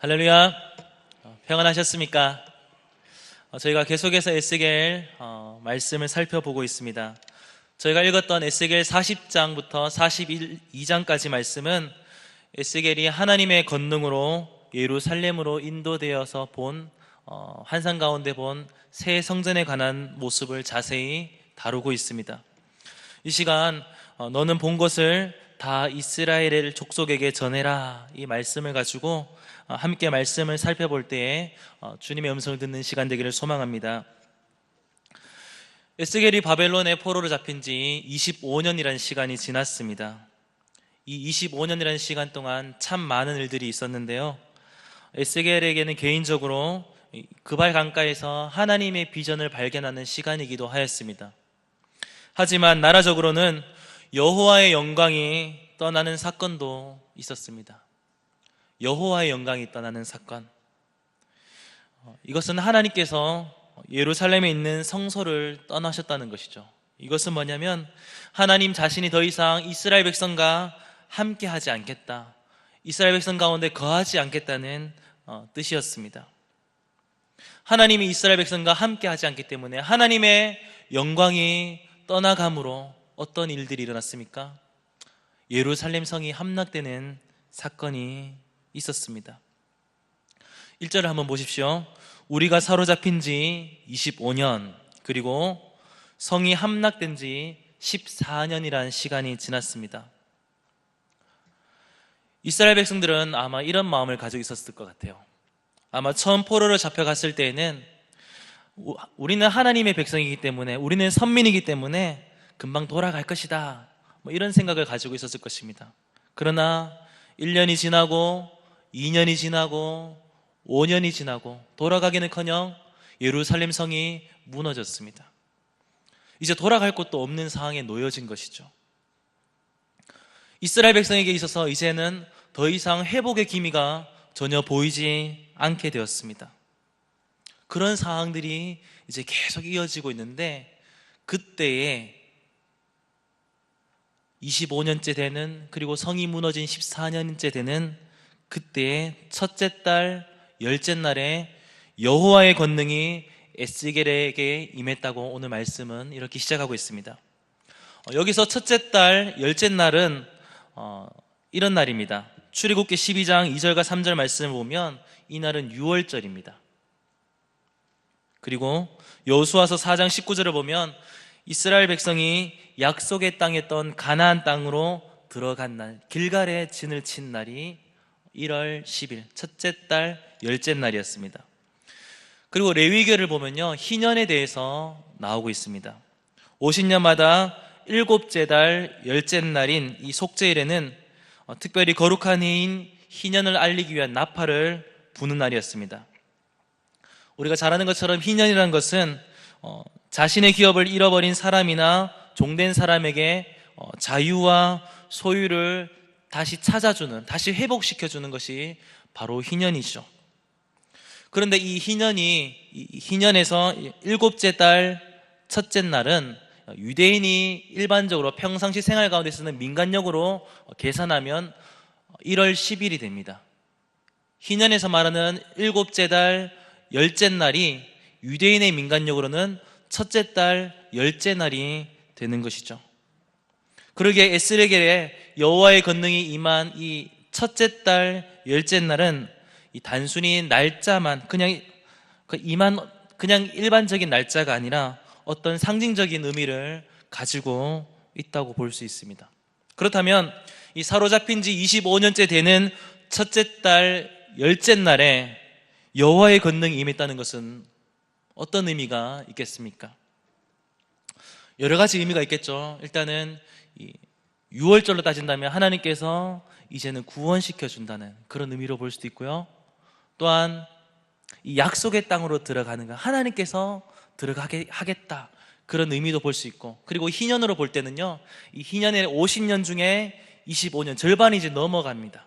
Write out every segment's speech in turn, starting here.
할렐루야. 평안하셨습니까? 저희가 계속해서 에스겔 말씀을 살펴보고 있습니다. 저희가 읽었던 에스겔 40장부터 42장까지 말씀은 에스겔이 하나님의 권능으로 예루살렘으로 인도되어서 본 환상 가운데 본 새 성전에 관한 모습을 자세히 다루고 있습니다. 이 시간 너는 본 것을 다 이스라엘 족속에게 전해라, 이 말씀을 가지고 함께 말씀을 살펴볼 때에 주님의 음성을 듣는 시간 되기를 소망합니다. 에스겔이 바벨론의 포로로 잡힌 지 25년이라는 시간이 지났습니다. 이 25년이라는 시간 동안 참 많은 일들이 있었는데요, 에스겔에게는 개인적으로 그발 강가에서 하나님의 비전을 발견하는 시간이기도 하였습니다. 하지만 나라적으로는 여호와의 영광이 떠나는 사건도 있었습니다. 여호와의 영광이 떠나는 사건, 이것은 하나님께서 예루살렘에 있는 성소를 떠나셨다는 것이죠. 이것은 뭐냐면 하나님 자신이 더 이상 이스라엘 백성과 함께 하지 않겠다, 이스라엘 백성 가운데 거하지 않겠다는 뜻이었습니다. 하나님이 이스라엘 백성과 함께 하지 않기 때문에 하나님의 영광이 떠나감으로 어떤 일들이 일어났습니까? 예루살렘 성이 함락되는 사건이 있었습니다. 1절을 한번 보십시오. 우리가 사로잡힌 지 25년, 그리고 성이 함락된 지 14년이라는 시간이 지났습니다. 이스라엘 백성들은 아마 이런 마음을 가지고 있었을 것 같아요. 아마 처음 포로로 잡혀갔을 때에는 우리는 하나님의 백성이기 때문에, 우리는 선민이기 때문에 금방 돌아갈 것이다, 이런 생각을 가지고 있었을 것입니다. 그러나 1년이 지나고 2년이 지나고 5년이 지나고 돌아가기는커녕 예루살렘 성이 무너졌습니다. 이제 돌아갈 곳도 없는 상황에 놓여진 것이죠. 이스라엘 백성에게 있어서 이제는 더 이상 회복의 기미가 전혀 보이지 않게 되었습니다. 그런 상황들이 이제 계속 이어지고 있는데, 그때에 25년째 되는, 그리고 성이 무너진 14년째 되는 그때의 첫째 달 열째 날에 여호와의 권능이 에스겔에게 임했다고 오늘 말씀은 이렇게 시작하고 있습니다. 여기서 첫째 달 열째 날은 이런 날입니다. 출애굽기 12장 2절과 3절 말씀을 보면 이 날은 유월절입니다. 그리고 여호수아서 4장 19절을 보면 이스라엘 백성이 약속의 땅에 있던 가나안 땅으로 들어간 날, 길갈에 진을 친 날이 1월 10일 첫째 달 열째 날이었습니다. 그리고 레위기를 보면요, 희년에 대해서 나오고 있습니다. 50년마다 일곱째 달 열째 날인 이 속죄일에는 특별히 거룩한 해인 희년을 알리기 위한 나팔을 부는 날이었습니다. 우리가 잘 아는 것처럼 희년이라는 것은 자신의 기업을 잃어버린 사람이나 종된 사람에게 자유와 소유를 다시 찾아주는, 다시 회복시켜주는 것이 바로 희년이죠. 그런데 이 희년에서 일곱째 달 첫째 날은 유대인이 일반적으로 평상시 생활 가운데 쓰는 민간력으로 계산하면 1월 10일이 됩니다. 희년에서 말하는 일곱째 달 열째 날이 유대인의 민간력으로는 첫째 달 열째 날이 되는 것이죠. 그러기에 에스겔에 여호와의 권능이 임한 이 첫째 달 열째 날은 이 단순히 날짜만 그냥 일반적인 날짜가 아니라 어떤 상징적인 의미를 가지고 있다고 볼 수 있습니다. 그렇다면 이 사로잡힌 지 25년째 되는 첫째 달 열째 날에 여호와의 권능이 임했다는 것은 어떤 의미가 있겠습니까? 여러 가지 의미가 있겠죠. 일단은 유월절로 따진다면 하나님께서 이제는 구원시켜 준다는 그런 의미로 볼 수도 있고요. 또한 이 약속의 땅으로 들어가는 것, 하나님께서 들어가게 하겠다, 그런 의미도 볼 수 있고, 그리고 희년으로 볼 때는요, 이 희년의 50년 중에 25년, 절반이 이제 넘어갑니다.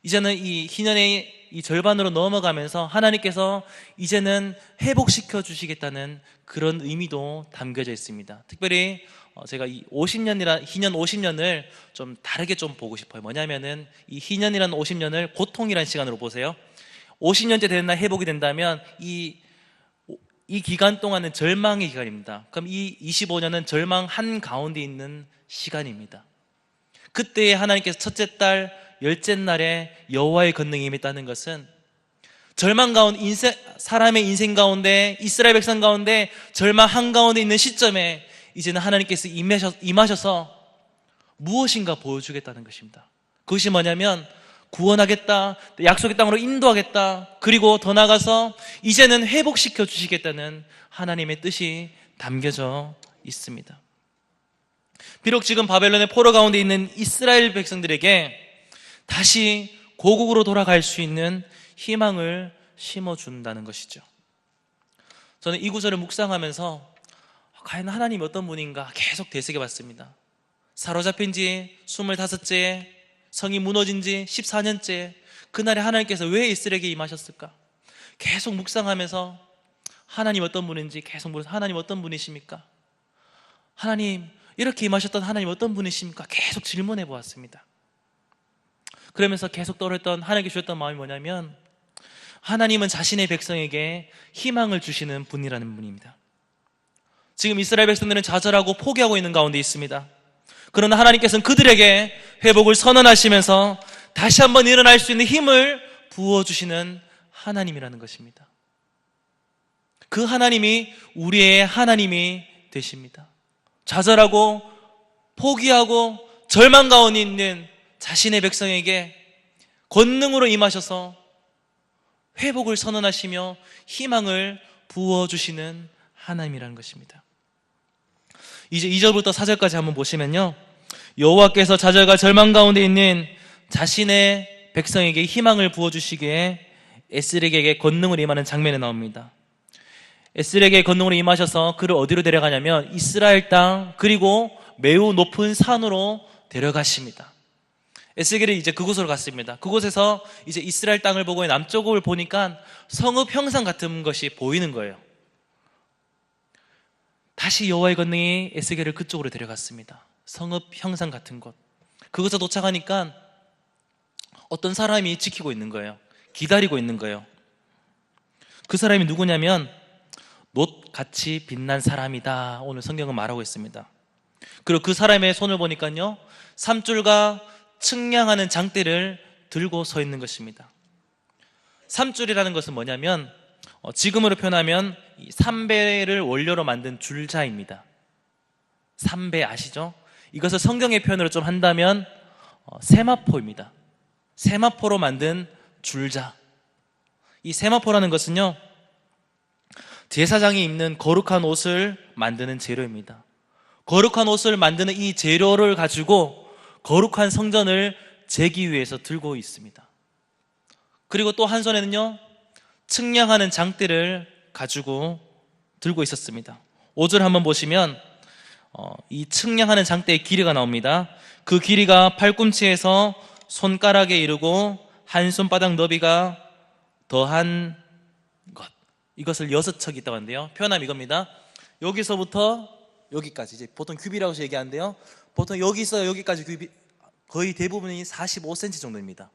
이제는 이 희년의 이 절반으로 넘어가면서 하나님께서 이제는 회복시켜 주시겠다는 그런 의미도 담겨져 있습니다. 특별히 제가 이 50년이라 희년 50년을 좀 다르게 좀 보고 싶어요. 뭐냐면은 이 희년이라는 50년을 고통이라는 시간으로 보세요. 50년째 되는 날 회복이 된다면 이 기간 동안은 절망의 기간입니다. 그럼 이 25년은 절망 한가운데 있는 시간입니다. 그때에 하나님께서 첫째 달 열째 날에 여호와의 권능이 임했다는 것은 절망 가운데 사람의 인생 가운데 이스라엘 백성 가운데 절망 한가운데 있는 시점에 이제는 하나님께서 임하셔서 무엇인가 보여주겠다는 것입니다. 그것이 뭐냐면 구원하겠다, 약속의 땅으로 인도하겠다, 그리고 더 나아가서 이제는 회복시켜 주시겠다는 하나님의 뜻이 담겨져 있습니다. 비록 지금 바벨론의 포로 가운데 있는 이스라엘 백성들에게 다시 고국으로 돌아갈 수 있는 희망을 심어준다는 것이죠. 저는 이 구절을 묵상하면서 과연 하나님이 어떤 분인가 계속 되새겨봤습니다. 사로잡힌 지 25째, 성이 무너진 지 14년째, 그날에 하나님께서 왜 이스라엘에게 임하셨을까? 계속 묵상하면서 하나님 어떤 분인지 계속 물어서 하나님 어떤 분이십니까? 하나님 이렇게 임하셨던 하나님 어떤 분이십니까? 계속 질문해 보았습니다. 그러면서 계속 떠올렸던 하나님께 주셨던 마음이 뭐냐면 하나님은 자신의 백성에게 희망을 주시는 분이라는 분입니다. 지금 이스라엘 백성들은 좌절하고 포기하고 있는 가운데 있습니다. 그러나 하나님께서는 그들에게 회복을 선언하시면서 다시 한번 일어날 수 있는 힘을 부어주시는 하나님이라는 것입니다. 그 하나님이 우리의 하나님이 되십니다. 좌절하고 포기하고 절망 가운데 있는 자신의 백성에게 권능으로 임하셔서 회복을 선언하시며 희망을 부어주시는 하나님이라는 것입니다. 이제 2절부터 4절까지 한번 보시면요, 여호와께서 좌절과 절망 가운데 있는 자신의 백성에게 희망을 부어주시기에 에스겔에게 권능을 임하는 장면이 나옵니다. 에스겔에게 권능으로 임하셔서 그를 어디로 데려가냐면 이스라엘 땅 그리고 매우 높은 산으로 데려가십니다. 에스겔이 이제 그곳으로 갔습니다. 그곳에서 이제 이스라엘 땅을 보고 남쪽을 보니까 성읍 형상 같은 것이 보이는 거예요. 다시 여호와의 권능이 에스겔을 그쪽으로 데려갔습니다. 성읍 형상 같은 곳. 그곳에 도착하니까 어떤 사람이 지키고 있는 거예요. 기다리고 있는 거예요. 그 사람이 누구냐면 놋같이 빛난 사람이다. 오늘 성경은 말하고 있습니다. 그리고 그 사람의 손을 보니까요, 삼줄과 측량하는 장대를 들고 서 있는 것입니다. 삼줄이라는 것은 뭐냐면 지금으로 표현하면 삼배를 원료로 만든 줄자입니다. 삼배 아시죠? 이것을 성경의 표현으로 좀 한다면 세마포입니다. 세마포로 만든 줄자. 이 세마포라는 것은요, 제사장이 입는 거룩한 옷을 만드는 재료입니다. 거룩한 옷을 만드는 이 재료를 가지고 거룩한 성전을 재기 위해서 들고 있습니다. 그리고 또 한 손에는요, 측량하는 장대를 가지고 들고 있었습니다. 5절 한번 보시면 이 측량하는 장대의 길이가 나옵니다. 그 길이가 팔꿈치에서 손가락에 이르고 한 손바닥 너비가 더한 것, 이것을 6척이 있다고 하는데요, 표현하면 이겁니다. 여기서부터 여기까지, 이제 보통 규비라고 해서 얘기하는데요, 보통 여기서 여기까지 규비 거의 대부분이 45cm 정도입니다.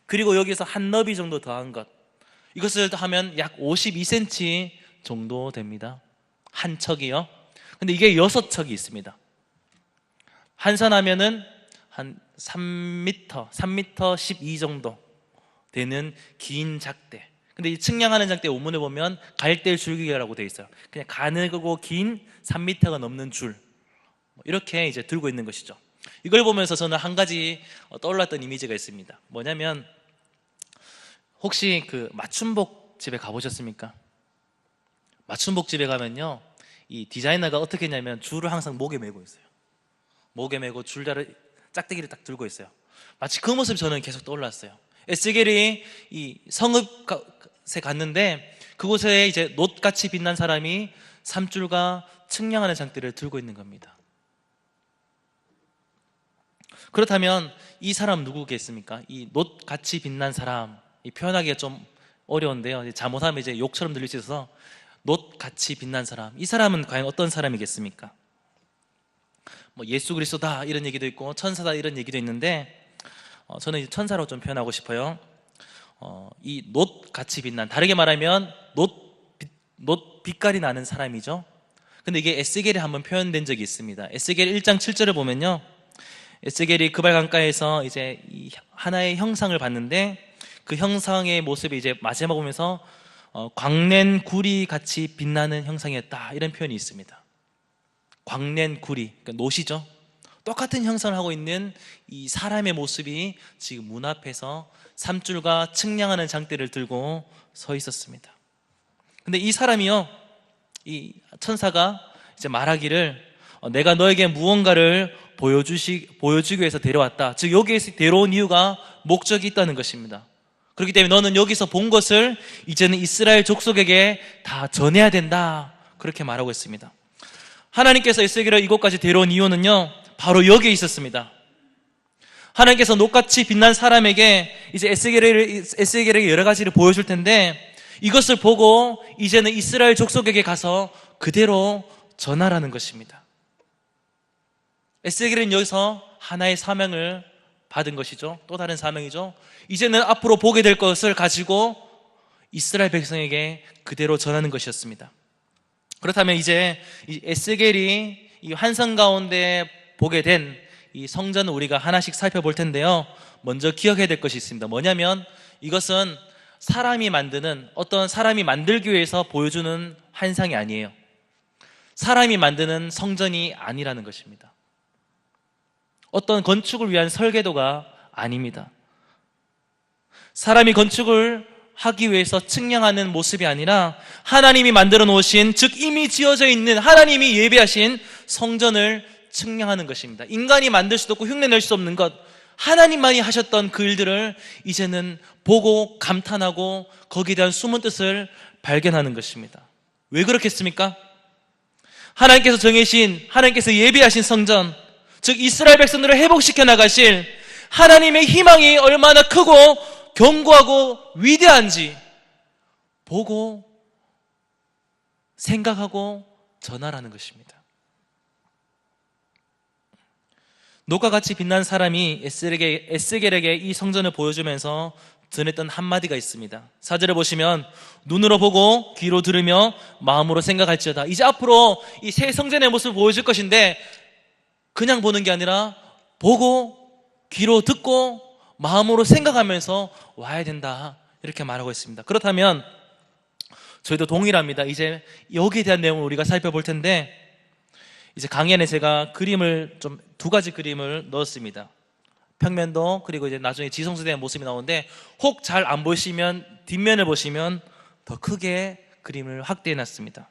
그리고 여기서 한 너비 정도 더한 것, 이것을 하면 약 52cm 정도 됩니다. 한 척이요. 근데 이게 6척이 있습니다. 한산하면은 한 3m 12 정도 되는 긴 작대. 근데 이 측량하는 장대 원문에 보면 갈대 줄기라고 되어 있어요. 그냥 가늘고 긴 3m가 넘는 줄, 이렇게 이제 들고 있는 것이죠. 이걸 보면서 저는 한 가지 떠올랐던 이미지가 있습니다. 뭐냐면 혹시 그 맞춤복 집에 가보셨습니까? 맞춤복 집에 가면요, 이 디자이너가 어떻게 했냐면 줄을 항상 목에 메고 있어요. 목에 메고 줄자를 짝대기를 딱 들고 있어요. 마치 그 모습이 저는 계속 떠올랐어요. 에스겔이 이 성읍에 갔는데 그곳에 이제 놋같이 빛난 사람이 삼줄과 측량하는 장대를 들고 있는 겁니다. 그렇다면 이 사람 누구겠습니까? 이 놋같이 빛난 사람, 이 표현하기가 좀 어려운데요, 잘못하면 이제 욕처럼 들릴 수 있어서 놋같이 빛난 사람, 이 사람은 과연 어떤 사람이겠습니까? 뭐 예수 그리스도다 이런 얘기도 있고 천사다 이런 얘기도 있는데 저는 이제 천사로 좀 표현하고 싶어요. 이 놋같이 빛난, 다르게 말하면 놋 빛깔이 나는 사람이죠. 근데 이게 에스겔에 한번 표현된 적이 있습니다. 에스겔 1장 7절을 보면요, 에스겔이 그발 강가에서 이제 이 하나의 형상을 봤는데 그 형상의 모습이 이제 마지막 보면서 광낸 구리 같이 빛나는 형상이었다 이런 표현이 있습니다. 광낸 구리, 그러니까 놋이죠. 똑같은 형상을 하고 있는 이 사람의 모습이 지금 문 앞에서 삼줄과 측량하는 장대를 들고 서 있었습니다. 근데 이 사람이요, 이 천사가 이제 말하기를 내가 너에게 무언가를 보여주기 위해서 데려왔다. 즉 여기에서 데려온 이유가 목적이 있다는 것입니다. 그렇기 때문에 너는 여기서 본 것을 이제는 이스라엘 족속에게 다 전해야 된다, 그렇게 말하고 있습니다. 하나님께서 에스겔을 이곳까지 데려온 이유는요, 바로 여기에 있었습니다. 하나님께서 놋같이 빛난 사람에게 이제 에스겔에게 여러 가지를 보여줄 텐데, 이것을 보고 이제는 이스라엘 족속에게 가서 그대로 전하라는 것입니다. 에스겔은 여기서 하나의 사명을 받은 것이죠. 또 다른 사명이죠. 이제는 앞으로 보게 될 것을 가지고 이스라엘 백성에게 그대로 전하는 것이었습니다. 그렇다면 이제 이 에스겔이 이 환상 가운데 보게 된 이 성전을 우리가 하나씩 살펴볼 텐데요, 먼저 기억해야 될 것이 있습니다. 뭐냐면 이것은 사람이 만드는, 어떤 사람이 만들기 위해서 보여주는 환상이 아니에요. 사람이 만드는 성전이 아니라는 것입니다. 어떤 건축을 위한 설계도가 아닙니다. 사람이 건축을 하기 위해서 측량하는 모습이 아니라 하나님이 만들어 놓으신, 즉 이미 지어져 있는, 하나님이 예비하신 성전을 측량하는 것입니다. 인간이 만들 수도 없고 흉내낼 수 없는 것, 하나님만이 하셨던 그 일들을 이제는 보고 감탄하고 거기에 대한 숨은 뜻을 발견하는 것입니다. 왜 그렇겠습니까? 하나님께서 정해신, 하나님께서 예비하신 성전, 즉 이스라엘 백성들을 회복시켜 나가실 하나님의 희망이 얼마나 크고 견고하고 위대한지 보고 생각하고 전하라는 것입니다. 놋과 같이 빛난 사람이 에스겔에게 이 성전을 보여주면서 전했던 한마디가 있습니다. 4절을 보시면 눈으로 보고 귀로 들으며 마음으로 생각할지어다. 이제 앞으로 이 새 성전의 모습을 보여줄 것인데 그냥 보는 게 아니라 보고 귀로 듣고 마음으로 생각하면서 와야 된다, 이렇게 말하고 있습니다. 그렇다면 저희도 동일합니다. 이제 여기에 대한 내용을 우리가 살펴볼 텐데, 이제 강연에 제가 그림을 좀 2가지 그림을 넣었습니다. 평면도, 그리고 이제 나중에 지성소대한 모습이 나오는데, 혹 잘 안 보시면 뒷면을 보시면 더 크게 그림을 확대해 놨습니다.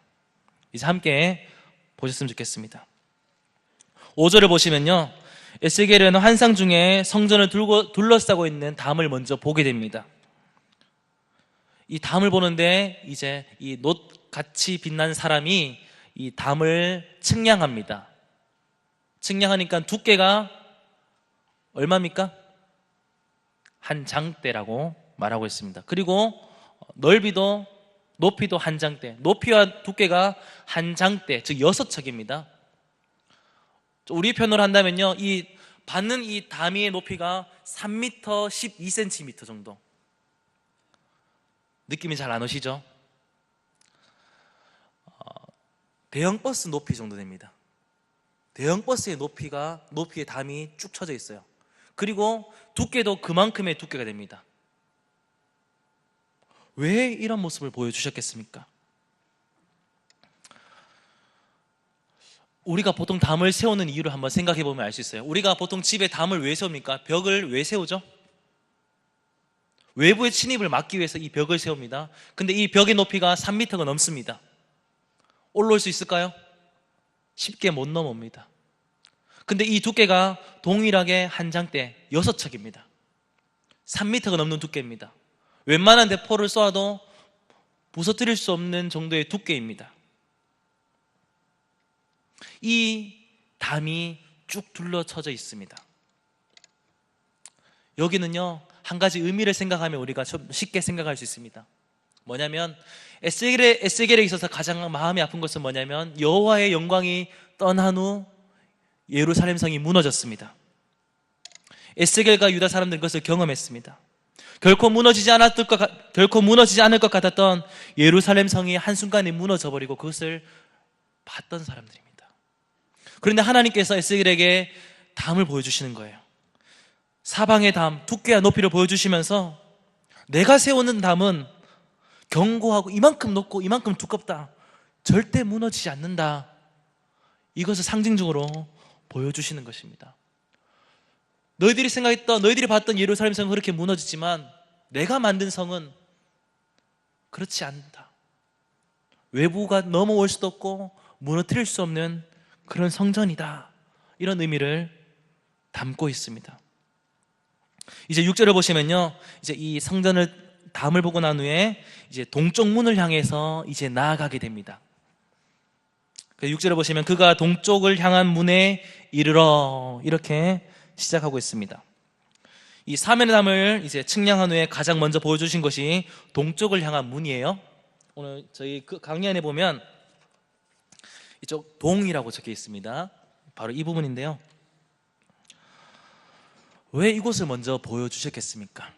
이제 함께 보셨으면 좋겠습니다. 5절을 보시면요, 에스겔은 환상 중에 성전을 둘러싸고 있는 담을 먼저 보게 됩니다. 이 담을 보는데 이제 이 놋같이 빛난 사람이 이 담을 측량합니다. 측량하니까 두께가 얼마입니까? 한 장대라고 말하고 있습니다. 그리고 넓이도, 높이도 한 장대, 높이와 두께가 한 장대, 즉 6척입니다. 우리 편으로 한다면요, 이 받는 이 다미의 높이가 3m 12cm 정도. 느낌이 잘 안 오시죠? 대형 버스 높이 정도 됩니다. 대형 버스의 높이의 담이 쭉 쳐져 있어요. 그리고 두께도 그만큼의 두께가 됩니다. 왜 이런 모습을 보여주셨겠습니까? 우리가 보통 담을 세우는 이유를 한번 생각해 보면 알 수 있어요. 우리가 보통 집에 담을 왜 세웁니까? 벽을 왜 세우죠? 외부의 침입을 막기 위해서 이 벽을 세웁니다. 근데 이 벽의 높이가 3m가 넘습니다. 올라올 수 있을까요? 쉽게 못 넘어옵니다. 근데 이 두께가 동일하게 한 장대 6척입니다. 3m가 넘는 두께입니다. 웬만한 대포를 쏘아도 부서뜨릴 수 없는 정도의 두께입니다. 이 담이 쭉 둘러쳐져 있습니다. 여기는요, 한 가지 의미를 생각하면 우리가 좀 쉽게 생각할 수 있습니다. 뭐냐면 에스겔에 있어서 가장 마음이 아픈 것은 뭐냐면 여호와의 영광이 떠난 후 예루살렘 성이 무너졌습니다. 에스겔과 유다 사람들은 그것을 경험했습니다. 결코 무너지지 않을 것 같았던 예루살렘 성이 한순간에 무너져 버리고 그것을 봤던 사람들입니다. 그런데 하나님께서 에스겔에게 담을 보여주시는 거예요. 사방의 담, 두께와 높이를 보여주시면서 내가 세우는 담은 견고하고 이만큼 높고 이만큼 두껍다, 절대 무너지지 않는다, 이것을 상징적으로 보여주시는 것입니다. 너희들이 봤던 예루살렘 성은 그렇게 무너지지만 내가 만든 성은 그렇지 않다. 외부가 넘어올 수도 없고 무너뜨릴 수 없는 그런 성전이다, 이런 의미를 담고 있습니다. 이제 6절을 보시면요, 이제 이 성전을 담을 보고 난 후에 이제 동쪽 문을 향해서 이제 나아가게 됩니다. 6절을 보시면 그가 동쪽을 향한 문에 이르러, 이렇게 시작하고 있습니다. 이 사면의 담을 이제 측량한 후에 가장 먼저 보여주신 것이 동쪽을 향한 문이에요. 오늘 저희 그 강의 안에 보면 이쪽 동이라고 적혀 있습니다. 바로 이 부분인데요. 왜 이곳을 먼저 보여주셨겠습니까?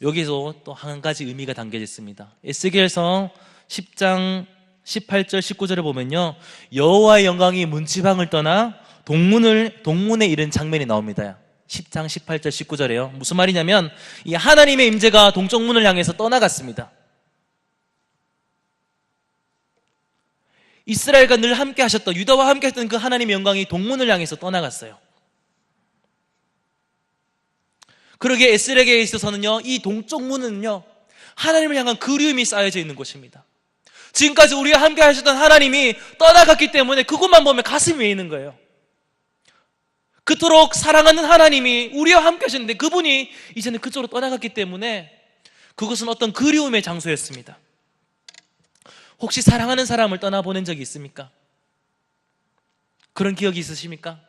여기서 또 한 가지 의미가 담겨져 있습니다. 에스겔서 10장 18절 19절을 보면요, 여호와의 영광이 문지방을 떠나 동문에 이른 장면이 나옵니다. 10장 18절 19절에요. 무슨 말이냐면 이 하나님의 임재가 동쪽 문을 향해서 떠나갔습니다. 이스라엘과 늘 함께 하셨던, 유다와 함께 했던 그 하나님의 영광이 동문을 향해서 떠나갔어요. 그러기에 에스겔에게 있어서는요, 이 동쪽 문은요, 하나님을 향한 그리움이 쌓여져 있는 곳입니다. 지금까지 우리와 함께 하셨던 하나님이 떠나갔기 때문에 그것만 보면 가슴이 메이는 거예요. 그토록 사랑하는 하나님이 우리와 함께 하셨는데 그분이 이제는 그쪽으로 떠나갔기 때문에 그것은 어떤 그리움의 장소였습니다. 혹시 사랑하는 사람을 떠나보낸 적이 있습니까? 그런 기억이 있으십니까?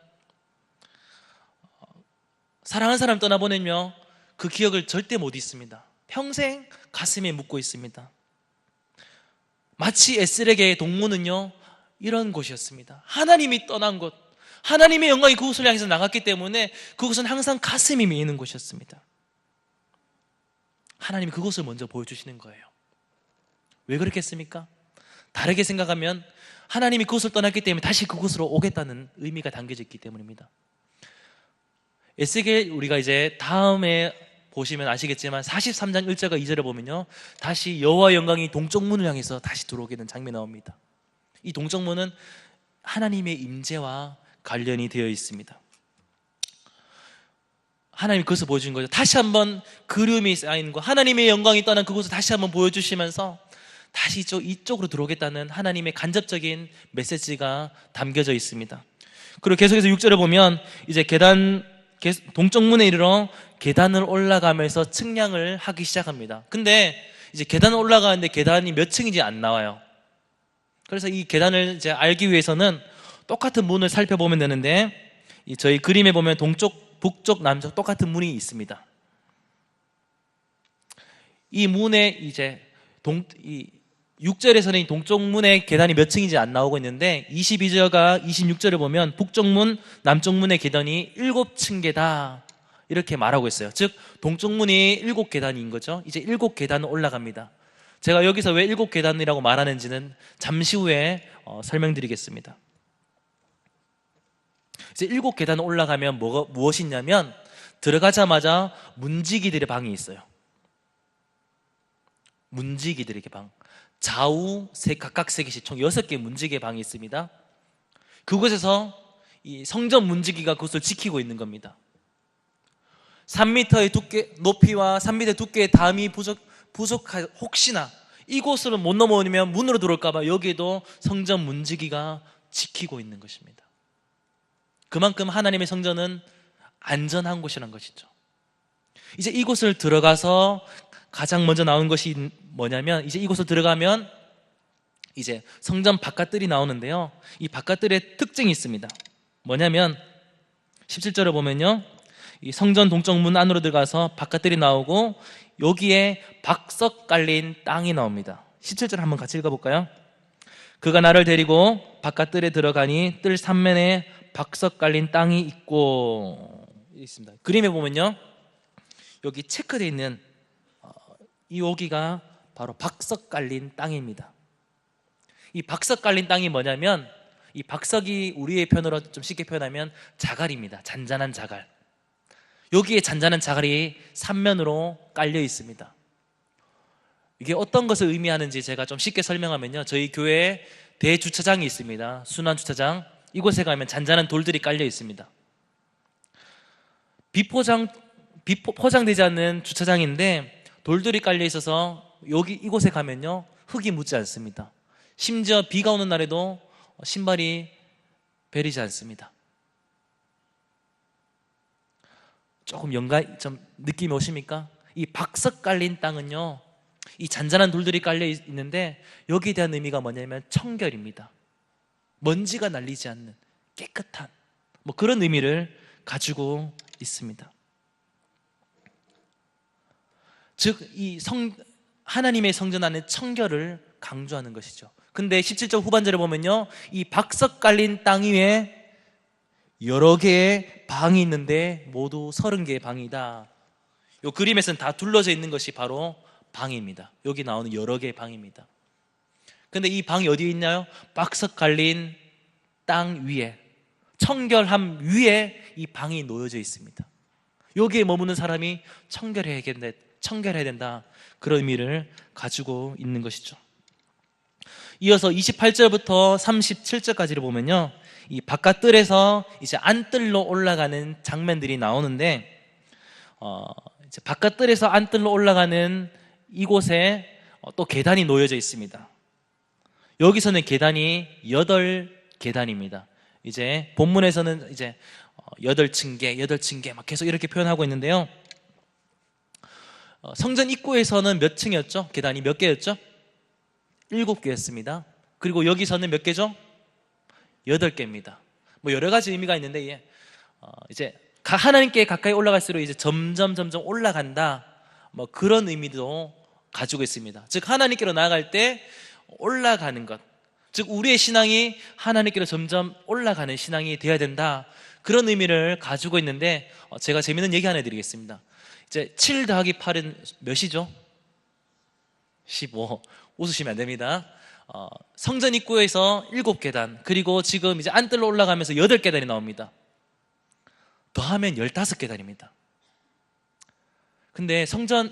사랑하는 사람 떠나보내며 그 기억을 절대 못 잊습니다. 평생 가슴에 묻고 있습니다. 마치 에스겔에게 동문은요, 이런 곳이었습니다. 하나님이 떠난 곳, 하나님의 영광이 그곳을 향해서 나갔기 때문에 그곳은 항상 가슴이 메이는 곳이었습니다. 하나님이 그곳을 먼저 보여주시는 거예요. 왜 그렇겠습니까? 다르게 생각하면 하나님이 그곳을 떠났기 때문에 다시 그곳으로 오겠다는 의미가 담겨져 있기 때문입니다. 에스겔 우리가 이제 다음에 보시면 아시겠지만 43장 1절과 2절을 보면요, 다시 여호와의 영광이 동쪽 문을 향해서 다시 들어오게 된 장면이 나옵니다. 이 동쪽 문은 하나님의 임재와 관련이 되어 있습니다. 하나님이 그것을 보여준 거죠. 다시 한번 그리움이 쌓인 거, 하나님의 영광이 떠난 그곳을 다시 한번 보여주시면서 다시 이쪽으로 들어오겠다는 하나님의 간접적인 메시지가 담겨져 있습니다. 그리고 계속해서 6절을 보면 이제 동쪽 문에 이르러 계단을 올라가면서 측량을 하기 시작합니다. 근데 이제 계단을 올라가는데 계단이 몇 층인지 안 나와요. 그래서 이 계단을 이제 알기 위해서는 똑같은 문을 살펴보면 되는데, 저희 그림에 보면 동쪽, 북쪽, 남쪽 똑같은 문이 있습니다. 이 문에 이제 6절에서는 이 동쪽 문의 계단이 몇 층인지 안 나오고 있는데 22절과 26절을 보면 북쪽 문, 남쪽 문의 계단이 7층계다, 이렇게 말하고 있어요. 즉 동쪽 문이 7계단인 거죠. 이제 7계단을 올라갑니다. 제가 여기서 왜 7계단이라고 말하는지는 잠시 후에 설명드리겠습니다. 이제 7계단 올라가면 무엇이 있냐면 들어가자마자 문지기들의 방이 있어요. 문지기들의 방, 좌우 각각 3개씩 총 6개의 문지기의 방이 있습니다. 그곳에서 이 성전 문지기가 그것을 지키고 있는 겁니다. 3m의 높이와 3m 두께의 담이 부족할 혹시나 이곳으로 못 넘어오면 문으로 들어올까봐 여기에도 성전 문지기가 지키고 있는 것입니다. 그만큼 하나님의 성전은 안전한 곳이라는 것이죠. 이제 이곳을 들어가서 가장 먼저 나온 것이 뭐냐면, 이제 이곳을 들어가면 이제 성전 바깥뜰이 나오는데요, 이 바깥뜰의 특징이 있습니다. 뭐냐면 17절을 보면요, 이 성전 동쪽 문 안으로 들어가서 바깥뜰이 나오고 여기에 박석 깔린 땅이 나옵니다. 17절 한번 같이 읽어볼까요? 그가 나를 데리고 바깥뜰에 들어가니 뜰 삼면에 박석 깔린 땅이 있고 있습니다. 그림에 보면요, 여기 체크되어 있는 이 여기가 바로 박석 깔린 땅입니다. 이 박석 깔린 땅이 뭐냐면, 이 박석이 우리의 표현으로 좀 쉽게 표현하면 자갈입니다. 잔잔한 자갈. 여기에 잔잔한 자갈이 삼면으로 깔려 있습니다. 이게 어떤 것을 의미하는지 제가 좀 쉽게 설명하면요, 저희 교회에 대주차장이 있습니다. 순환주차장. 이곳에 가면 잔잔한 돌들이 깔려 있습니다. 포장되지 않는 주차장인데 돌들이 깔려 있어서 이곳에 가면요, 흙이 묻지 않습니다. 심지어 비가 오는 날에도 신발이 베리지 않습니다. 조금 좀 느낌이 오십니까? 이 박석 깔린 땅은요, 이 잔잔한 돌들이 깔려 있는데 여기에 대한 의미가 뭐냐면 청결입니다. 먼지가 날리지 않는 깨끗한 그런 의미를 가지고 있습니다. 즉, 하나님의 성전 안에 청결을 강조하는 것이죠. 근데 17절 후반절을 보면요, 이 박석 깔린 땅 위에 여러 개의 방이 있는데 모두 30개의 방이다. 이 그림에서는 다 둘러져 있는 것이 바로 방입니다. 여기 나오는 여러 개의 방입니다. 근데 이 방이 어디에 있나요? 박석 깔린 땅 위에, 청결함 위에 이 방이 놓여져 있습니다. 여기에 머무는 사람이 청결해야 된다. 그런 의미를 가지고 있는 것이죠. 이어서 28절부터 37절까지를 보면요, 이 바깥뜰에서 이제 안뜰로 올라가는 장면들이 나오는데, 이제 바깥뜰에서 안뜰로 올라가는 이곳에 또 계단이 놓여져 있습니다. 여기서는 계단이 8계단입니다. 이제 본문에서는 이제 8층계 막 계속 이렇게 표현하고 있는데요, 성전 입구에서는 몇 층이었죠? 계단이 몇 개였죠? 7개였습니다. 그리고 여기서는 몇 개죠? 8개입니다. 여러 가지 의미가 있는데, 이제 하나님께 가까이 올라갈수록 이제 점점 올라간다, 그런 의미도 가지고 있습니다. 즉, 하나님께로 나아갈 때 올라가는 것, 즉 우리의 신앙이 하나님께로 점점 올라가는 신앙이 되어야 된다, 그런 의미를 가지고 있는데, 제가 재밌는 얘기 하나 해드리겠습니다. 이제 7 더하기 8은 몇이죠? 15. 웃으시면 안 됩니다. 성전 입구에서 7계단, 그리고 지금 이제 안뜰로 올라가면서 8계단이 나옵니다. 더하면 15계단입니다. 근데 성전에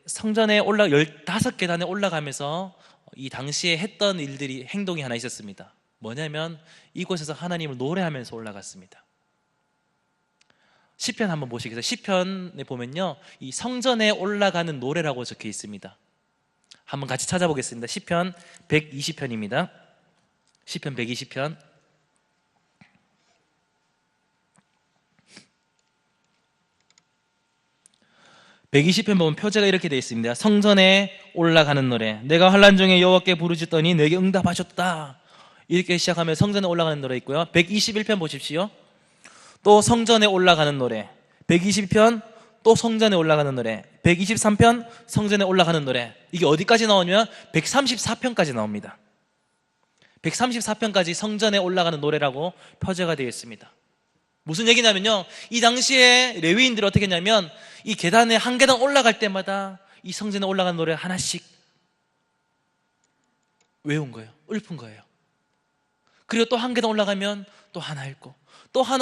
15계단에 올라가면서 이 당시에 했던 행동이 하나 있었습니다. 뭐냐면 이곳에서 하나님을 노래하면서 올라갔습니다. 시편 한번 보시겠어요? 시편에 보면요, 이 성전에 올라가는 노래라고 적혀 있습니다. 한번 같이 찾아보겠습니다. 시편 120편입니다. 시편 120편. 보면 표제가 이렇게 되어 있습니다. 성전에 올라가는 노래, 내가 환난 중에 여호와께 부르짖더니 내게 응답하셨다. 이렇게 시작하면 성전에 올라가는 노래 있고요. 121편 보십시오. 또 성전에 올라가는 노래. 122편 또 성전에 올라가는 노래. 123편 성전에 올라가는 노래. 이게 어디까지 나오냐면 134편까지 나옵니다. 134편까지 성전에 올라가는 노래라고 표제가 되어 있습니다. 무슨 얘기냐면요, 이 당시에 레위인들이 어떻게 했냐면 이 계단에 한 계단 올라갈 때마다 이 성전에 올라가는 노래 하나씩 외운 거예요. 읊은 거예요. 그리고 또 한 계단 올라가면 또 하나 읽고, 또 한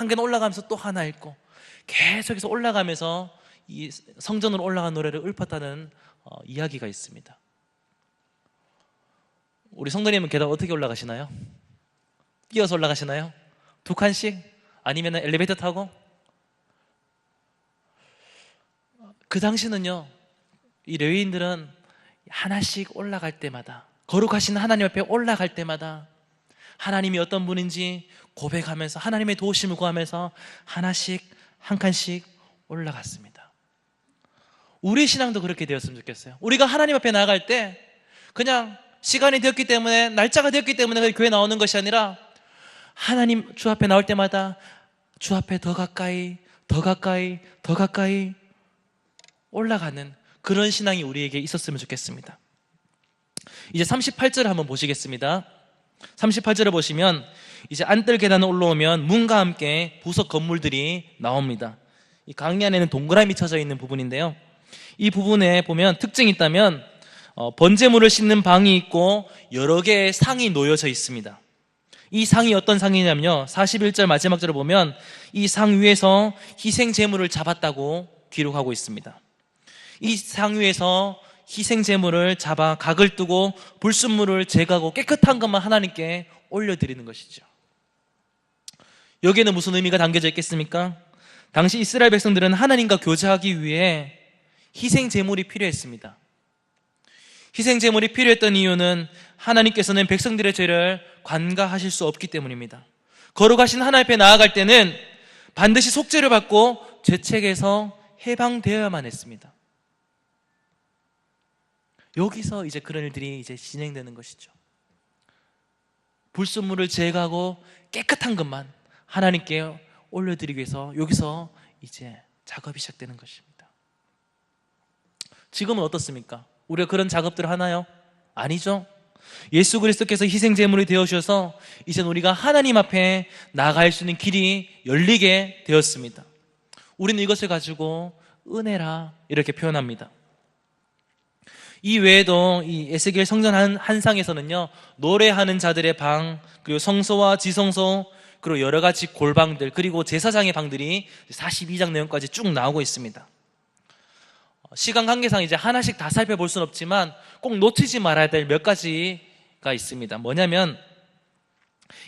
계단 올라가면서 또 하나 읽고, 계속해서 올라가면서 이 성전으로 올라간 노래를 읊었다는 이야기가 있습니다. 우리 성도님은 계단 어떻게 올라가시나요? 뛰어서 올라가시나요? 2칸씩? 아니면 엘리베이터 타고? 그 당시는요, 이 레위인들은 하나씩 올라갈 때마다, 거룩하신 하나님 앞에 올라갈 때마다 하나님이 어떤 분인지 고백하면서 하나님의 도우심을 구하면서 하나씩 한 칸씩 올라갔습니다. 우리 신앙도 그렇게 되었으면 좋겠어요. 우리가 하나님 앞에 나아갈 때 그냥 시간이 되었기 때문에, 날짜가 되었기 때문에 교회 나오는 것이 아니라 하나님 주 앞에 나올 때마다 주 앞에 더 가까이 올라가는 그런 신앙이 우리에게 있었으면 좋겠습니다. 이제 38절을 한번 보시겠습니다. 38절을 보시면 이제 안뜰 계단을 올라오면 문과 함께 부석 건물들이 나옵니다. 이 강의 안에는 동그라미 쳐져 있는 부분인데요, 이 부분에 보면 특징이 있다면 번제물을 싣는 방이 있고 여러 개의 상이 놓여져 있습니다. 이 상이 어떤 상이냐면요, 41절 마지막 절을 보면 이 상 위에서 희생 제물을 잡았다고 기록하고 있습니다. 이 상 위에서 희생 제물을 잡아 각을 뜨고 불순물을 제거하고 깨끗한 것만 하나님께 올려드리는 것이죠. 여기에는 무슨 의미가 담겨져 있겠습니까? 당시 이스라엘 백성들은 하나님과 교제하기 위해 희생 제물이 필요했습니다. 희생 제물이 필요했던 이유는 하나님께서는 백성들의 죄를 관가하실 수 없기 때문입니다. 거룩하신 하나님 앞에 나아갈 때는 반드시 속죄를 받고 죄책에서 해방되어야만 했습니다. 여기서 이제 그런 일들이 이제 진행되는 것이죠. 불순물을 제거하고 깨끗한 것만 하나님께 올려드리기 위해서 여기서 이제 작업이 시작되는 것입니다. 지금은 어떻습니까? 우리가 그런 작업들을 하나요? 아니죠. 예수 그리스도께서 희생제물이 되어주셔서 이제 우리가 하나님 앞에 나아갈 수 있는 길이 열리게 되었습니다. 우리는 이것을 가지고 은혜라 이렇게 표현합니다. 이 외에도 이 에스겔 성전 한 상에서는요, 노래하는 자들의 방, 그리고 성소와 지성소, 그리고 여러 가지 골방들, 그리고 제사장의 방들이 42장 내용까지 쭉 나오고 있습니다. 시간 관계상 이제 하나씩 다 살펴볼 수는 없지만 꼭 놓치지 말아야 될 몇 가지가 있습니다. 뭐냐면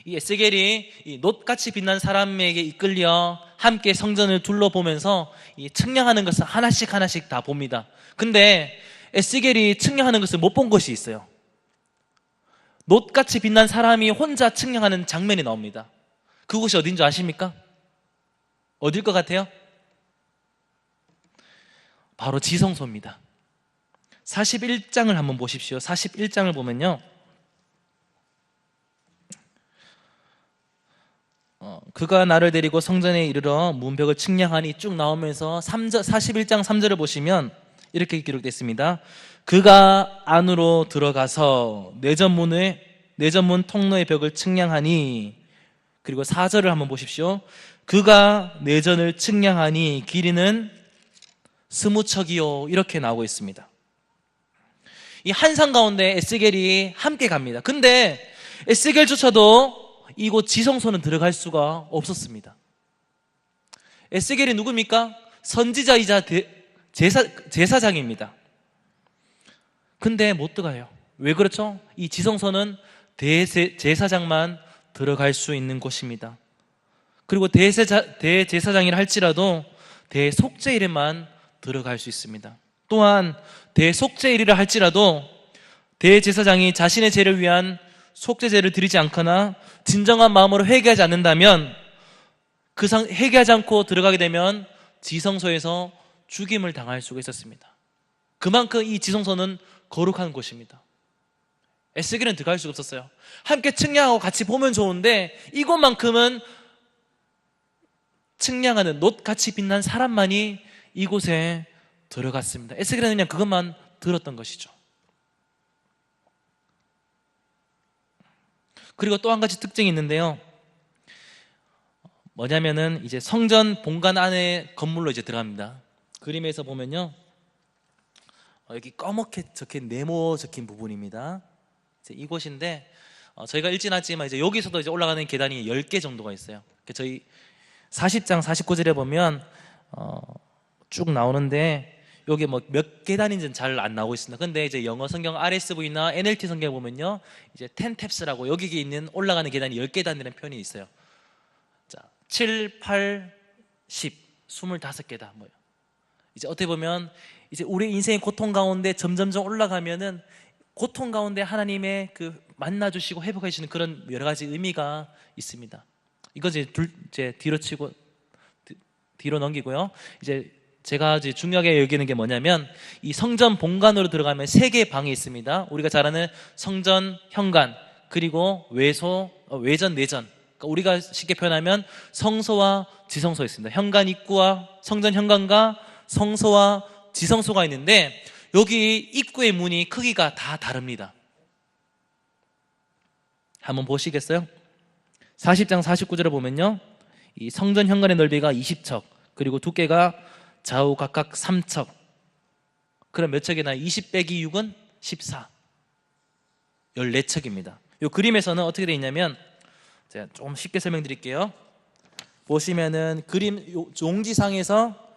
이 에스겔이 이 놋같이 빛난 사람에게 이끌려 함께 성전을 둘러보면서 이 측량하는 것을 하나씩 다 봅니다. 근데 에스겔이 측량하는 것을 못 본 것이 있어요. 놋같이 빛난 사람이 혼자 측량하는 장면이 나옵니다. 그곳이 어딘지 아십니까? 어딜 것 같아요? 바로 지성소입니다. 41장을 한번 보십시오. 41장을 보면요, 그가 나를 데리고 성전에 이르러 문벽을 측량하니 쭉 나오면서 41장 3절을 보시면 이렇게 기록됐습니다. 그가 안으로 들어가서 내전문 통로의 벽을 측량하니, 그리고 4절을 한번 보십시오. 그가 내전을 측량하니 길이는 20척이요, 이렇게 나오고 있습니다. 이 한상 가운데 에스겔이 함께 갑니다. 근데 에스겔조차도 이곳 지성소는 들어갈 수가 없었습니다. 에스겔이 누굽니까? 선지자이자 제사장입니다. 근데 못 들어가요. 왜 그렇죠? 이 지성소는 대제사장만 들어갈 수 있는 곳입니다. 그리고 대제사장이라 할지라도 대속죄일에만 들어갈 수 있습니다. 또한 대속죄일이라 할지라도 대제사장이 자신의 죄를 위한 속죄제를 드리지 않거나 진정한 마음으로 회개하지 않는다면, 회개하지 않고 들어가게 되면 지성소에서 죽임을 당할 수가 있었습니다. 그만큼 이 지성소는 거룩한 곳입니다. 에스겔은 들어갈 수가 없었어요. 함께 측량하고 같이 보면 좋은데 이곳만큼은 측량하는 놋같이 빛난 사람만이 이곳에 들어갔습니다. 에스겔은 그냥 그것만 들었던 것이죠. 그리고 또 한 가지 특징이 있는데요, 뭐냐면은 이제 성전 본관 안에 건물로 이제 들어갑니다. 그림에서 보면요, 여기 꺼멓게 적힌 네모 적힌 부분입니다. 이제 이곳인데 저희가 일진하지만 이제 여기서도 이제 올라가는 계단이 10개 정도가 있어요. 저희 40장 49절에 보면 쭉 나오는데 여기 뭐 몇 계단인지는 잘 안 나오고 있습니다. 근데 이제 영어 성경 RSV나 NLT 성경 보면요, 이제 10탭스라고 여기에 있는 올라가는 계단이 10계단이라는 표현이 있어요. 자, 7, 8, 10, 25계단 뭐요. 이제 어떻게 보면 이제 우리 인생의 고통 가운데 점점점 올라가면은 고통 가운데 하나님의 그 만나주시고 회복해 주시는 그런 여러 가지 의미가 있습니다. 이거 이제 뒤로 넘기고요. 이제 제가 이제 중요하게 여기는 게 뭐냐면 이 성전 본관으로 들어가면 3개의 방이 있습니다. 우리가 잘 아는 성전 현관, 그리고 외전, 내전. 그러니까 우리가 쉽게 표현하면 성소와 지성소가 있습니다. 현관 입구와 성전 현관과 성소와 지성소가 있는데 여기 입구의 문이 크기가 다 다릅니다. 한번 보시겠어요? 40장 49절을 보면요, 이 성전 현관의 넓이가 20척, 그리고 두께가 좌우 각각 3척. 그럼 몇 척이나? 20 빼기 6은 14. 14척입니다. 이 그림에서는 어떻게 되어 있냐면, 제가 좀 쉽게 설명드릴게요. 보시면은 그림 용지상에서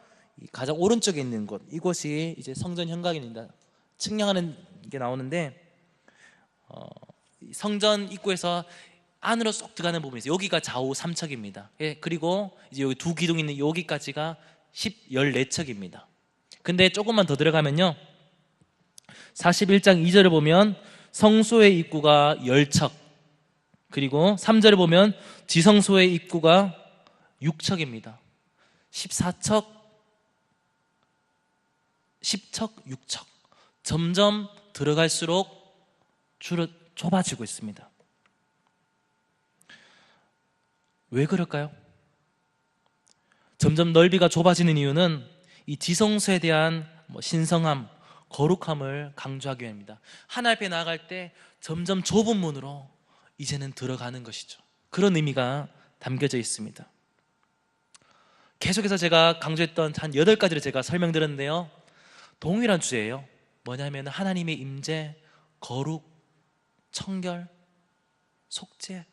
가장 오른쪽에 있는 곳, 이곳이 이제 성전 현관입니다. 측량하는 게 나오는데, 성전 입구에서 안으로 쏙 들어가는 부분이 있어요. 여기가 좌우 3척입니다. 예, 그리고 이제 여기 두 기둥 있는 여기까지가 14척입니다. 근데 조금만 더 들어가면요, 41장 2절을 보면 성소의 입구가 10척, 그리고 3절을 보면 지성소의 입구가 6척입니다. 14척, 10척, 6척. 점점 들어갈수록 좁아지고 있습니다. 왜 그럴까요? 점점 넓이가 좁아지는 이유는 이 지성소에 대한 신성함, 거룩함을 강조하기 위함입니다. 하나님 앞에 나아갈 때 점점 좁은 문으로 이제는 들어가는 것이죠. 그런 의미가 담겨져 있습니다. 계속해서 제가 강조했던 한 8가지를 제가 설명드렸는데요, 동일한 주제예요. 뭐냐면 하나님의 임재, 거룩, 청결, 속죄,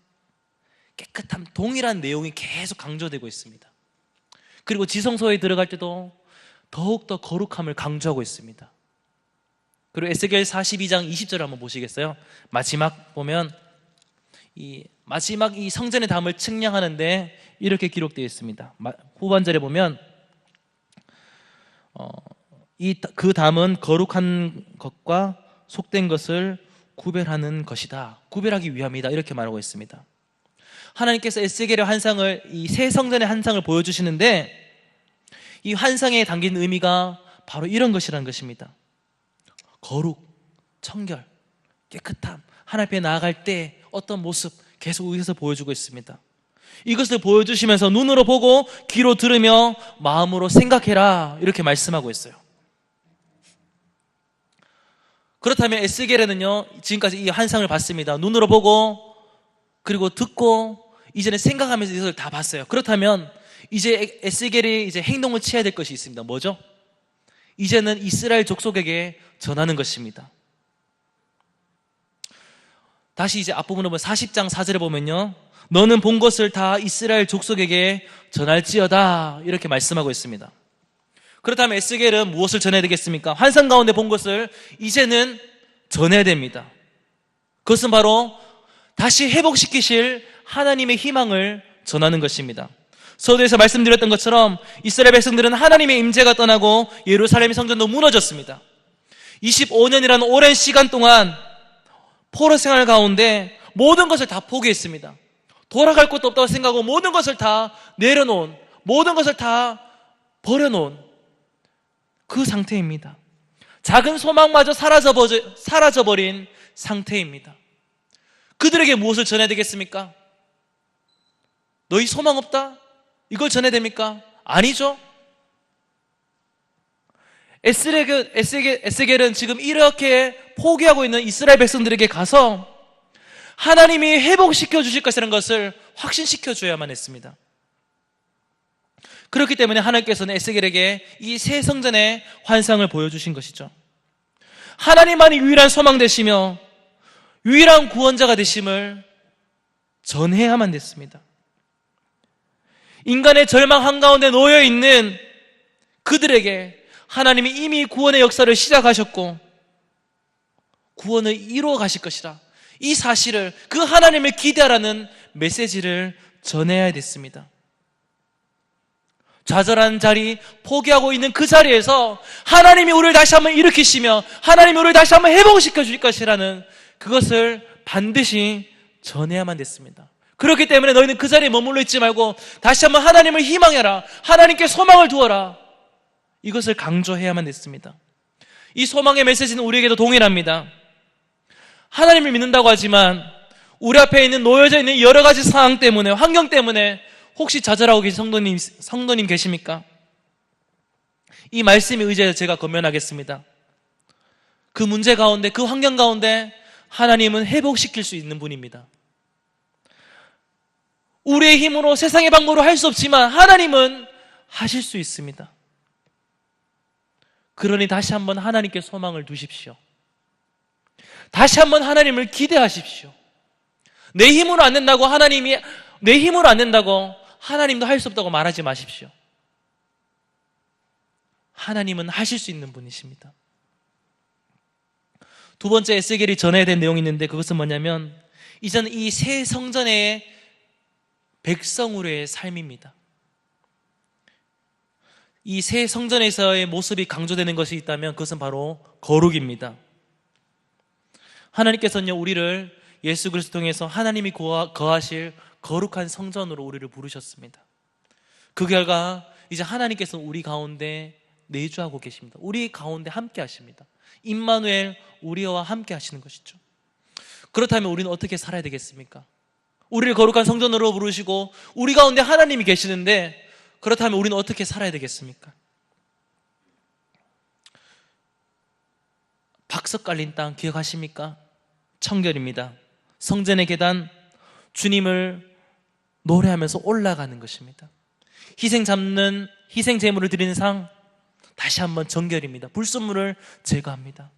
깨끗함, 동일한 내용이 계속 강조되고 있습니다. 그리고 지성소에 들어갈 때도 더욱더 거룩함을 강조하고 있습니다. 그리고 에스겔 42장 20절을 한번 보시겠어요? 마지막 보면 마지막 이 성전의 담을 측량하는데 이렇게 기록되어 있습니다. 후반절에 보면 그 담은 거룩한 것과 속된 것을 구별하는 것이다. 구별하기 위함이다. 이렇게 말하고 있습니다. 하나님께서 에스겔의 환상을, 이 새 성전의 환상을 보여주시는데, 이 환상에 담긴 의미가 바로 이런 것이라는 것입니다. 거룩, 청결, 깨끗함, 하나님 앞에 나아갈 때 어떤 모습 계속 위에서 보여주고 있습니다. 이것을 보여주시면서 눈으로 보고 귀로 들으며 마음으로 생각해라, 이렇게 말씀하고 있어요. 그렇다면 에스겔에는요, 지금까지 이 환상을 봤습니다. 눈으로 보고 그리고 듣고 이제는 생각하면서 이것을 다 봤어요. 그렇다면 이제 에스겔이 이제 행동을 취해야 될 것이 있습니다. 뭐죠? 이제는 이스라엘 족속에게 전하는 것입니다. 다시 이제 앞부분을 보면 40장 4절에 보면요, 너는 본 것을 다 이스라엘 족속에게 전할지어다, 이렇게 말씀하고 있습니다. 그렇다면 에스겔은 무엇을 전해야 되겠습니까? 환상 가운데 본 것을 이제는 전해야 됩니다. 그것은 바로 다시 회복시키실 하나님의 희망을 전하는 것입니다. 서두에서 말씀드렸던 것처럼 이스라엘 백성들은 하나님의 임재가 떠나고 예루살렘 성전도 무너졌습니다. 25년이라는 오랜 시간 동안 포로 생활 가운데 모든 것을 다 포기했습니다. 돌아갈 곳도 없다고 생각하고 모든 것을 다 내려놓은, 모든 것을 다 버려놓은 그 상태입니다. 작은 소망마저 사라져버린 상태입니다. 그들에게 무엇을 전해야 되겠습니까? 너희 소망 없다? 이걸 전해야 됩니까? 아니죠. 에스겔은 지금 이렇게 포기하고 있는 이스라엘 백성들에게 가서 하나님이 회복시켜 주실 것이라는 것을 확신시켜 줘야만 했습니다. 그렇기 때문에 하나님께서는 에스겔에게 이 새 성전의 환상을 보여주신 것이죠. 하나님만이 유일한 소망 되시며 유일한 구원자가 되심을 전해야만 됐습니다. 인간의 절망 한가운데 놓여있는 그들에게 하나님이 이미 구원의 역사를 시작하셨고 구원을 이루어 가실 것이라, 이 사실을, 그 하나님을 기대하라는 메시지를 전해야 됐습니다. 좌절한 자리, 포기하고 있는 그 자리에서 하나님이 우리를 다시 한번 일으키시며 하나님이 우리를 다시 한번 회복시켜 주실 것이라는 그것을 반드시 전해야만 됐습니다. 그렇기 때문에 너희는 그 자리에 머물러 있지 말고 다시 한번 하나님을 희망해라, 하나님께 소망을 두어라, 이것을 강조해야만 됐습니다. 이 소망의 메시지는 우리에게도 동일합니다. 하나님을 믿는다고 하지만 우리 앞에 있는 놓여져 있는 여러 가지 상황 때문에, 환경 때문에 혹시 좌절하고 계신 성도님 계십니까? 이 말씀에 의지해서 제가 권면하겠습니다. 그 문제 가운데, 그 환경 가운데 하나님은 회복시킬 수 있는 분입니다. 우리의 힘으로 세상의 방법으로 할 수 없지만 하나님은 하실 수 있습니다. 그러니 다시 한번 하나님께 소망을 두십시오. 다시 한번 하나님을 기대하십시오. 내 힘으로 안 된다고 하나님도 할 수 없다고 말하지 마십시오. 하나님은 하실 수 있는 분이십니다. 두 번째 에스겔이 전해야 될 내용이 있는데, 그것은 뭐냐면 이제는 이 새 성전의 백성으로의 삶입니다. 이 새 성전에서의 모습이 강조되는 것이 있다면 그것은 바로 거룩입니다. 하나님께서는요, 우리를 예수 그리스도 통해서 하나님이 거하실 거룩한 성전으로 우리를 부르셨습니다. 그 결과 이제 하나님께서 우리 가운데 내주하고 계십니다. 우리 가운데 함께 하십니다. 임마누엘, 우리와 함께 하시는 것이죠. 그렇다면 우리는 어떻게 살아야 되겠습니까? 우리를 거룩한 성전으로 부르시고 우리 가운데 하나님이 계시는데, 그렇다면 우리는 어떻게 살아야 되겠습니까? 박석 깔린 땅 기억하십니까? 청결입니다. 성전의 계단, 주님을 노래하면서 올라가는 것입니다. 희생 제물을 드리는 상, 다시 한번 정결입니다. 불순물을 제거합니다.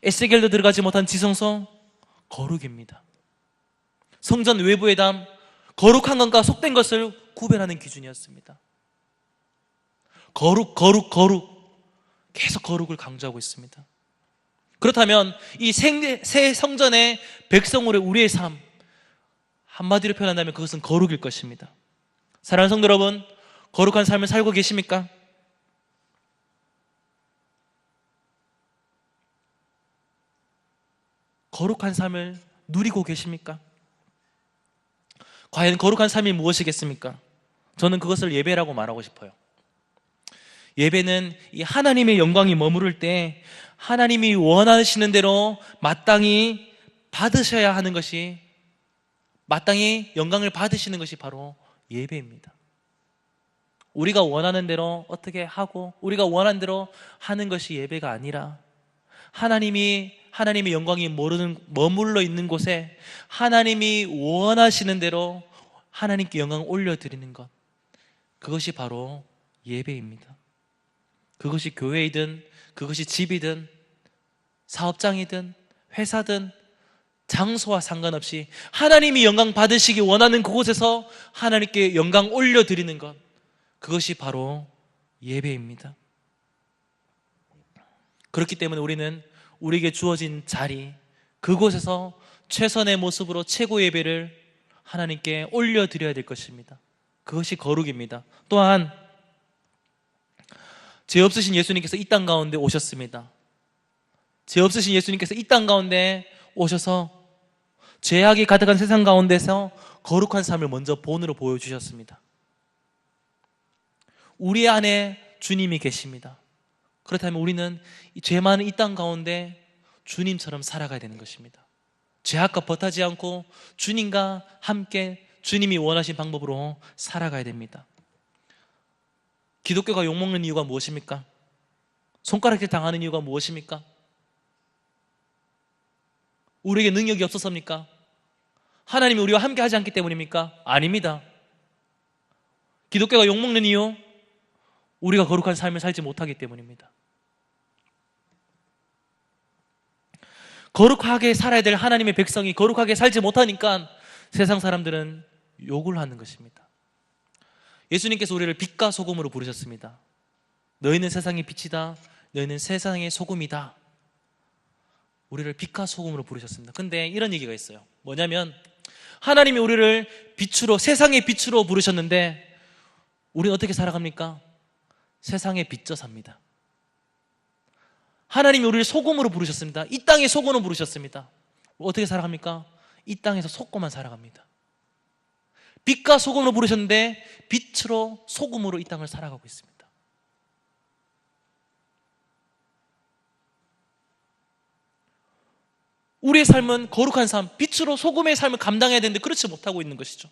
에스겔도 들어가지 못한 지성소, 거룩입니다. 성전 외부의 담, 거룩한 것과 속된 것을 구별하는 기준이었습니다. 거룩, 계속 거룩을 강조하고 있습니다. 그렇다면 이 새 성전의 백성으로의 우리의 삶, 한마디로 표현한다면 그것은 거룩일 것입니다. 사랑하는 성도 여러분, 거룩한 삶을 살고 계십니까? 거룩한 삶을 누리고 계십니까? 과연 거룩한 삶이 무엇이겠습니까? 저는 그것을 예배라고 말하고 싶어요. 예배는 이 하나님의 영광이 머무를 때 하나님이 원하시는 대로 마땅히 받으셔야 하는 것이, 마땅히 영광을 받으시는 것이 바로 예배입니다. 우리가 원하는 대로 어떻게 하고 우리가 원하는 대로 하는 것이 예배가 아니라, 하나님의 영광이 머물러 있는 곳에 하나님이 원하시는 대로 하나님께 영광을 올려드리는 것, 그것이 바로 예배입니다. 그것이 교회이든 그것이 집이든 사업장이든 회사든 장소와 상관없이 하나님이 영광 받으시기 원하는 그곳에서 하나님께 영광 올려드리는 것, 그것이 바로 예배입니다. 그렇기 때문에 우리는 우리에게 주어진 자리, 그곳에서 최선의 모습으로 최고 예배를 하나님께 올려드려야 될 것입니다. 그것이 거룩입니다. 또한 죄 없으신 예수님께서 이 땅 가운데 오셨습니다. 죄 없으신 예수님께서 이 땅 가운데 오셔서 죄악이 가득한 세상 가운데서 거룩한 삶을 먼저 본으로 보여주셨습니다. 우리 안에 주님이 계십니다. 그렇다면 우리는 이 죄 많은 이 땅 가운데 주님처럼 살아가야 되는 것입니다. 죄악과 버타지 않고 주님과 함께 주님이 원하신 방법으로 살아가야 됩니다. 기독교가 욕먹는 이유가 무엇입니까? 손가락질 당하는 이유가 무엇입니까? 우리에게 능력이 없어서입니까? 하나님이 우리와 함께 하지 않기 때문입니까? 아닙니다. 기독교가 욕먹는 이유, 우리가 거룩한 삶을 살지 못하기 때문입니다. 거룩하게 살아야 될 하나님의 백성이 거룩하게 살지 못하니까 세상 사람들은 욕을 하는 것입니다. 예수님께서 우리를 빛과 소금으로 부르셨습니다. 너희는 세상의 빛이다, 너희는 세상의 소금이다. 우리를 빛과 소금으로 부르셨습니다. 근데 이런 얘기가 있어요. 뭐냐면 하나님이 우리를 빛으로, 세상의 빛으로 부르셨는데 우리는 어떻게 살아갑니까? 세상에 비춰 삽니다. 하나님이 우리를 소금으로 부르셨습니다. 이 땅의 소금으로 부르셨습니다. 어떻게 살아갑니까? 이 땅에서 속고만 살아갑니다. 빛과 소금으로 부르셨는데 빛으로 소금으로 이 땅을 살아가고 있습니다. 우리의 삶은 거룩한 삶, 빛으로 소금의 삶을 감당해야 되는데 그렇지 못하고 있는 것이죠.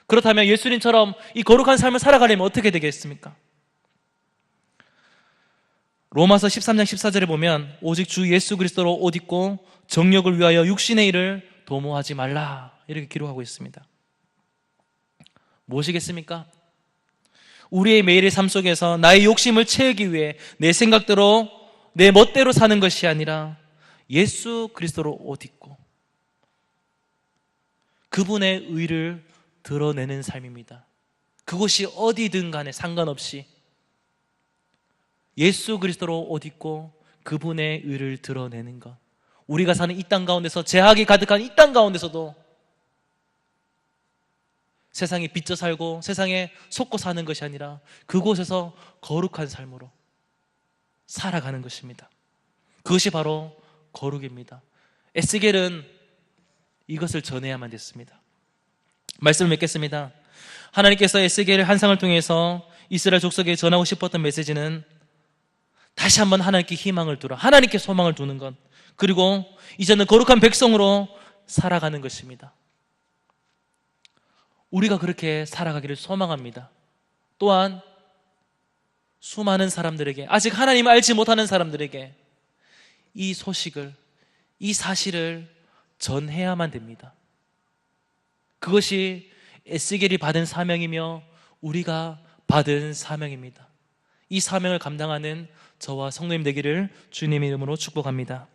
그렇다면 예수님처럼 이 거룩한 삶을 살아가려면 어떻게 되겠습니까? 로마서 13장 14절에 보면 오직 주 예수 그리스도로 옷 입고 정욕을 위하여 육신의 일을 도모하지 말라, 이렇게 기록하고 있습니다. 무엇이겠습니까? 우리의 매일의 삶 속에서 나의 욕심을 채우기 위해 내 생각대로, 내 멋대로 사는 것이 아니라 예수 그리스도로 옷 입고 그분의 의를 드러내는 삶입니다. 그곳이 어디든 간에 상관없이 예수 그리스도로 옷 입고 그분의 의를 드러내는 것. 우리가 사는 이 땅 가운데서, 죄악이 가득한 이 땅 가운데서도 세상에 빚져 살고 세상에 속고 사는 것이 아니라 그곳에서 거룩한 삶으로 살아가는 것입니다. 그것이 바로 거룩입니다. 에스겔은 이것을 전해야만 됐습니다. 말씀을 맺겠습니다. 하나님께서 에스겔의 환상을 통해서 이스라엘 족속에 전하고 싶었던 메시지는 다시 한번 하나님께 희망을 두라, 하나님께 소망을 두는 것, 그리고 이제는 거룩한 백성으로 살아가는 것입니다. 우리가 그렇게 살아가기를 소망합니다. 또한 수많은 사람들에게, 아직 하나님을 알지 못하는 사람들에게 이 소식을, 이 사실을 전해야만 됩니다. 그것이 에스겔이 받은 사명이며 우리가 받은 사명입니다. 이 사명을 감당하는 저와 성도님 되기를 주님의 이름으로 축복합니다.